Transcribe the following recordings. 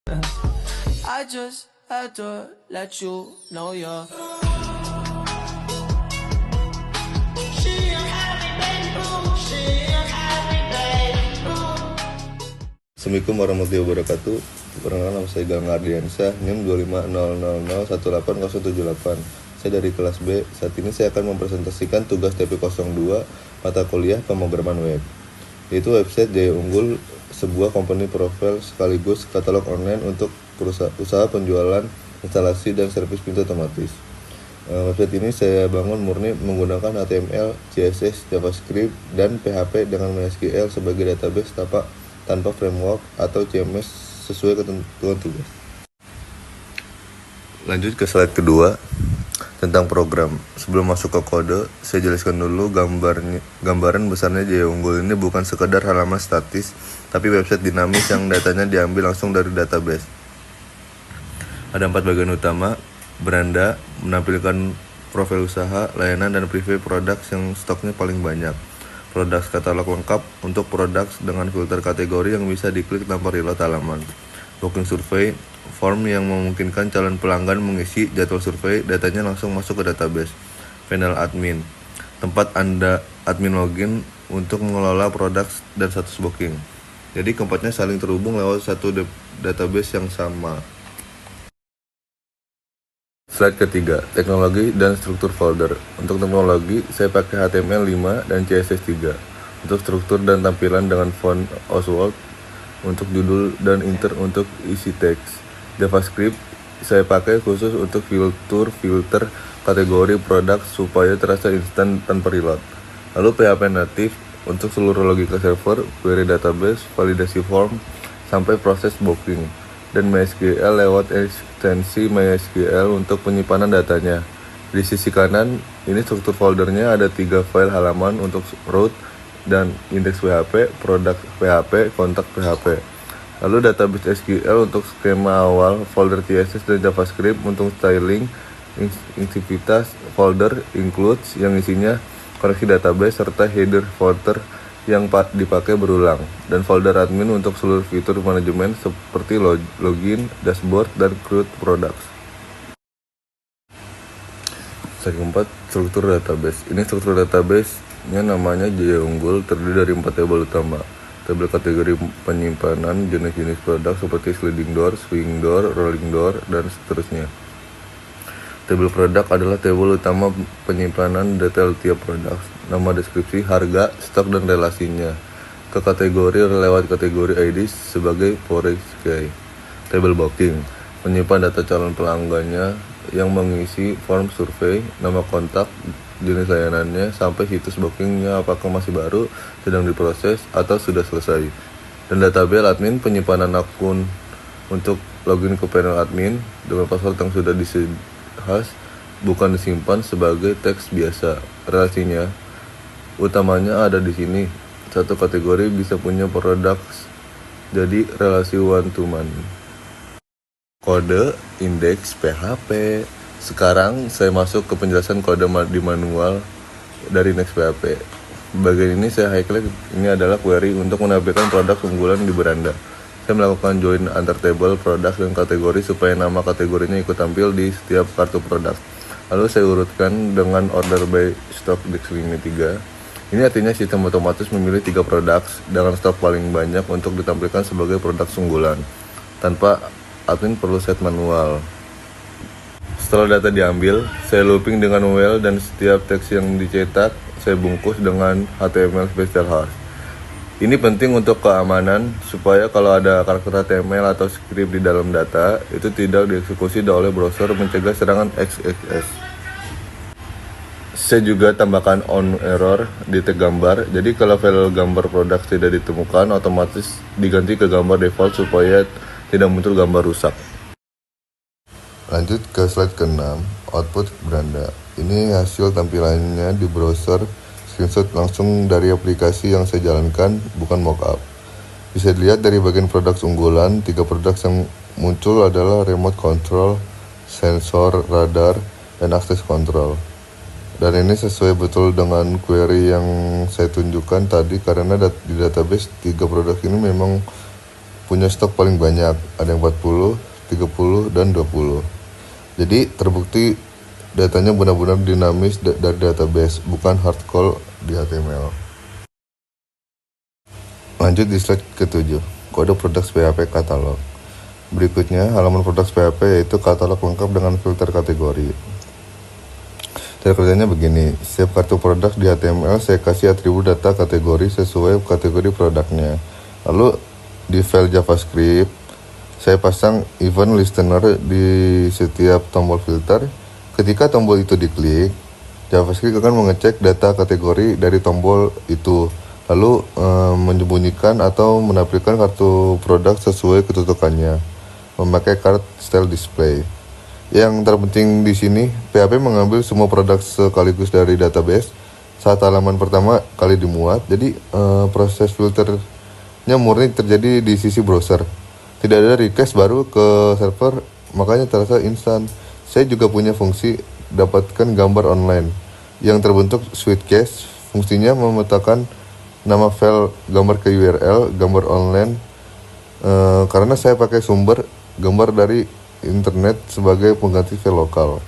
I just had to let you know you're. Assalamualaikum warahmatullahi wabarakatuh. Perkenalkan, nama saya Gang Ardiansyah, NIM 25000018078. Saya dari kelas B. Saat ini saya akan mempresentasikan tugas TP02 mata kuliah pemrograman web, yaitu website Jaya Unggul, sebuah company profile sekaligus katalog online untuk usaha penjualan, instalasi, dan servis pintu otomatis. Website ini saya bangun murni menggunakan HTML, CSS, JavaScript, dan PHP dengan MySQL sebagai database tanpa framework atau CMS sesuai ketentuan tugas. Lanjut ke slide kedua tentang program. Sebelum masuk ke kode, saya jelaskan dulu gambaran besarnya Jaya Unggul ini bukan sekedar halaman statis, tapi website dinamis yang datanya diambil langsung dari database. Ada 4 bagian utama: beranda, menampilkan profil usaha, layanan, dan preview products yang stoknya paling banyak. Products katalog lengkap untuk products dengan filter kategori yang bisa diklik tanpa reload halaman. Booking survey, form yang memungkinkan calon pelanggan mengisi jadwal survei, datanya langsung masuk ke database. Panel admin, tempat Anda admin login untuk mengelola products dan status booking. Jadi keempatnya saling terhubung lewat satu database yang sama. Slide ketiga, teknologi dan struktur folder. Untuk teknologi, saya pakai HTML5 dan CSS 3. Untuk struktur dan tampilan dengan font Oswald. Untuk judul dan inter untuk isi teks. JavaScript saya pakai khusus untuk filter kategori produk supaya terasa instan tanpa reload. Lalu PHP native untuk seluruh logika server, query database, validasi form, sampai proses booking. Dan MySQL lewat ekstensi MySQL untuk penyimpanan datanya. Di sisi kanan, ini struktur foldernya ada 3 file halaman untuk root dan index PHP, produk PHP, kontak PHP. Lalu database SQL untuk skema awal, folder CSS dan JavaScript untuk styling, aktivitas, folder includes yang isinya koneksi database serta header footer yang dipakai berulang, dan folder admin untuk seluruh fitur manajemen seperti login, dashboard, dan create products. Slide keempat, struktur database. Ini struktur database-nya namanya Jaya Unggul, terdiri dari 4 tabel utama. Tabel kategori penyimpanan jenis-jenis produk seperti sliding door, swing door, rolling door, dan seterusnya. Tabel produk adalah tabel utama penyimpanan detail tiap produk, nama deskripsi, harga, stok, dan relasinya. Ke kategori lewat kategori ID sebagai foreign. Tabel booking, menyimpan data calon pelanggannya yang mengisi form survei, nama kontak, jenis layanannya, sampai situs bookingnya apakah masih baru, sedang diproses, atau sudah selesai. Dan database admin, penyimpanan akun untuk login ke panel admin dengan password yang sudah bukan disimpan sebagai teks biasa. Relasinya utamanya ada di sini. Satu kategori bisa punya products, jadi relasi one to one. Kode, indeks, PHP. Sekarang saya masuk ke penjelasan kode di manual dari Next PHP. Bagian ini saya highlight, ini adalah query untuk menampilkan produk unggulan di beranda. Saya melakukan join antar table, produk, dan kategori supaya nama kategorinya ikut tampil di setiap kartu produk. Lalu saya urutkan dengan order by stock limit 3. Ini artinya sistem otomatis memilih 3 produk dengan stok paling banyak untuk ditampilkan sebagai produk unggulan, tanpa admin perlu set manual. Setelah data diambil, saya looping dengan while dan setiap teks yang dicetak saya bungkus dengan HTML special hash. Ini penting untuk keamanan, supaya kalau ada karakter HTML atau script di dalam data, itu tidak dieksekusi oleh browser, mencegah serangan XXS. Saya juga tambahkan on error di tag gambar, jadi kalau file gambar produk tidak ditemukan, otomatis diganti ke gambar default supaya tidak muncul gambar rusak. Lanjut ke slide ke-6, output beranda. Ini hasil tampilannya di browser, screenshot langsung dari aplikasi yang saya jalankan, bukan mockup. Bisa dilihat dari bagian produk unggulan, 3 produk yang muncul adalah remote control, sensor, radar, dan access control. Dan ini sesuai betul dengan query yang saya tunjukkan tadi, karena di database 3 produk ini memang punya stok paling banyak, ada yang 40, 30, dan 20. Jadi terbukti datanya benar-benar dinamis dari database, bukan hard call di HTML. Lanjut di slide ke-7, kode produk PHP katalog. Berikutnya halaman produk PHP yaitu katalog lengkap dengan filter kategori. Cara kerjanya begini, setiap kartu produk di HTML saya kasih atribut data kategori sesuai kategori produknya. Lalu di file JavaScript, saya pasang event listener di setiap tombol filter. Ketika tombol itu diklik, JavaScript akan mengecek data kategori dari tombol itu, lalu menyembunyikan atau menampilkan kartu produk sesuai kedudukannya, memakai card style display. Yang terpenting di sini, PHP mengambil semua produk sekaligus dari database saat halaman pertama kali dimuat. Jadi proses filternya murni terjadi di sisi browser. Tidak ada request baru ke server, makanya terasa instan. Saya juga punya fungsi dapatkan gambar online yang terbentuk suitcase. Fungsinya memetakan nama file gambar ke URL gambar online karena saya pakai sumber gambar dari internet sebagai pengganti file lokal.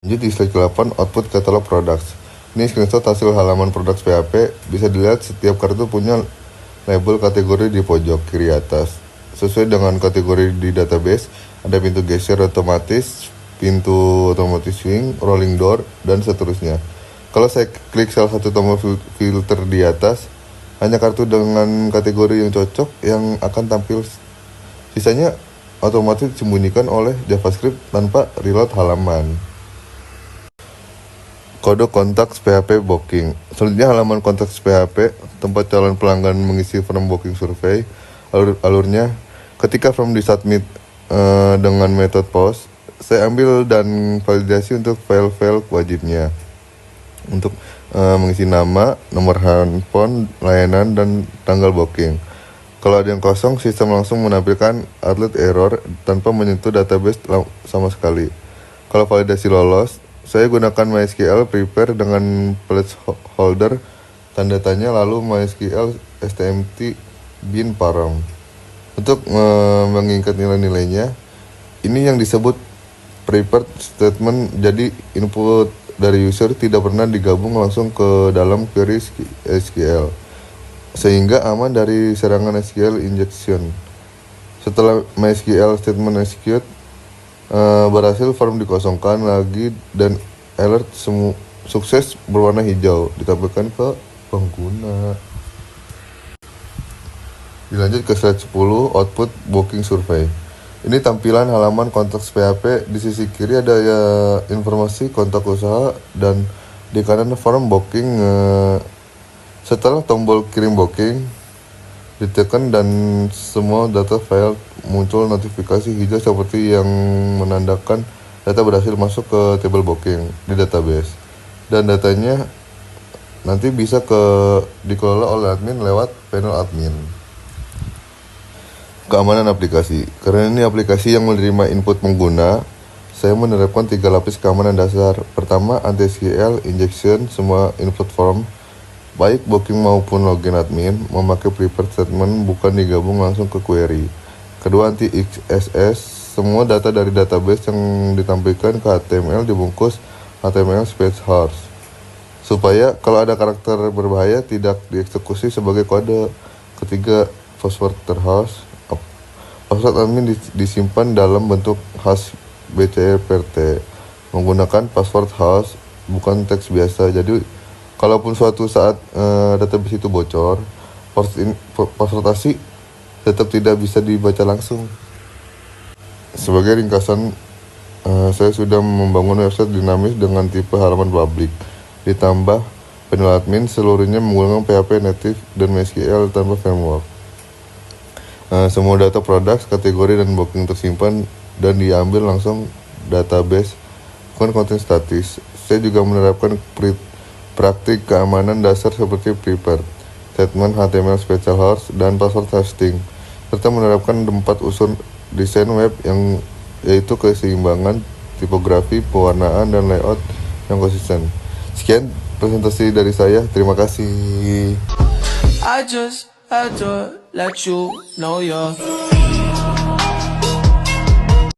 Lanjut di slide ke-8, output catalog products. Ini screenshot hasil halaman produk PHP. Bisa dilihat setiap kartu punya label kategori di pojok kiri atas. Sesuai dengan kategori di database, ada pintu geser otomatis, pintu otomatis swing, rolling door, dan seterusnya. Kalau saya klik salah satu tombol filter di atas, hanya kartu dengan kategori yang cocok yang akan tampil. Sisanya otomatis disembunyikan oleh JavaScript tanpa reload halaman. Kode kontaks PHP booking. Selanjutnya halaman kontaks PHP, tempat calon pelanggan mengisi form booking survei. Alurnya, ketika form disubmit dengan metode post, saya ambil dan validasi untuk file-file wajibnya. Untuk mengisi nama, nomor handphone, layanan, dan tanggal booking. Kalau ada yang kosong, sistem langsung menampilkan outlet error tanpa menyentuh database sama sekali. Kalau validasi lolos, saya gunakan MySQL prepare dengan placeholder tanda tanya lalu MySQL stmt bin param. Untuk mengingat nilai-nilainya, ini yang disebut prepared statement. Jadi input dari user tidak pernah digabung langsung ke dalam query SQL, sehingga aman dari serangan SQL injection. Setelah MySQL statement execute, berhasil form dikosongkan lagi dan alert sukses berwarna hijau ditampilkan ke pengguna. Dilanjut ke slide 10, output booking survey. Ini tampilan halaman kontaks PHP. Di sisi kiri ada informasi kontak usaha dan di kanan form booking. Setelah tombol kirim booking ditekan dan semua data file muncul notifikasi hijau seperti yang menandakan data berhasil masuk ke table booking di database, dan datanya nanti bisa dikelola oleh admin lewat panel admin. Keamanan aplikasi. Karena ini aplikasi yang menerima input pengguna, saya menerapkan 3 lapis keamanan dasar. Pertama, anti-SQL injection semua input form, baik booking maupun login admin, memakai prepared statement bukan digabung langsung ke query. Kedua, anti-XSS, semua data dari database yang ditampilkan ke HTML dibungkus HTML space harsh, supaya kalau ada karakter berbahaya tidak dieksekusi sebagai kode. Ketiga, password terhash, password admin disimpan dalam bentuk hash bcrpt menggunakan password hash, bukan teks biasa. Jadi kalaupun suatu saat database itu bocor, password ASI tetap tidak bisa dibaca langsung. Sebagai ringkasan, saya sudah membangun website dinamis dengan tipe halaman publik, ditambah panel admin, seluruhnya menggunakan PHP native dan MySQL tanpa framework. Semua data produk, kategori, dan booking tersimpan dan diambil langsung database, bukan konten statis. Saya juga menerapkan praktik keamanan dasar seperti prepared statement, HTML special harsh, dan password hashing, serta menerapkan 4 unsur desain web yang yaitu keseimbangan, tipografi, pewarnaan, dan layout yang konsisten. Sekian presentasi dari saya. Terima kasih. I just I just let you know you're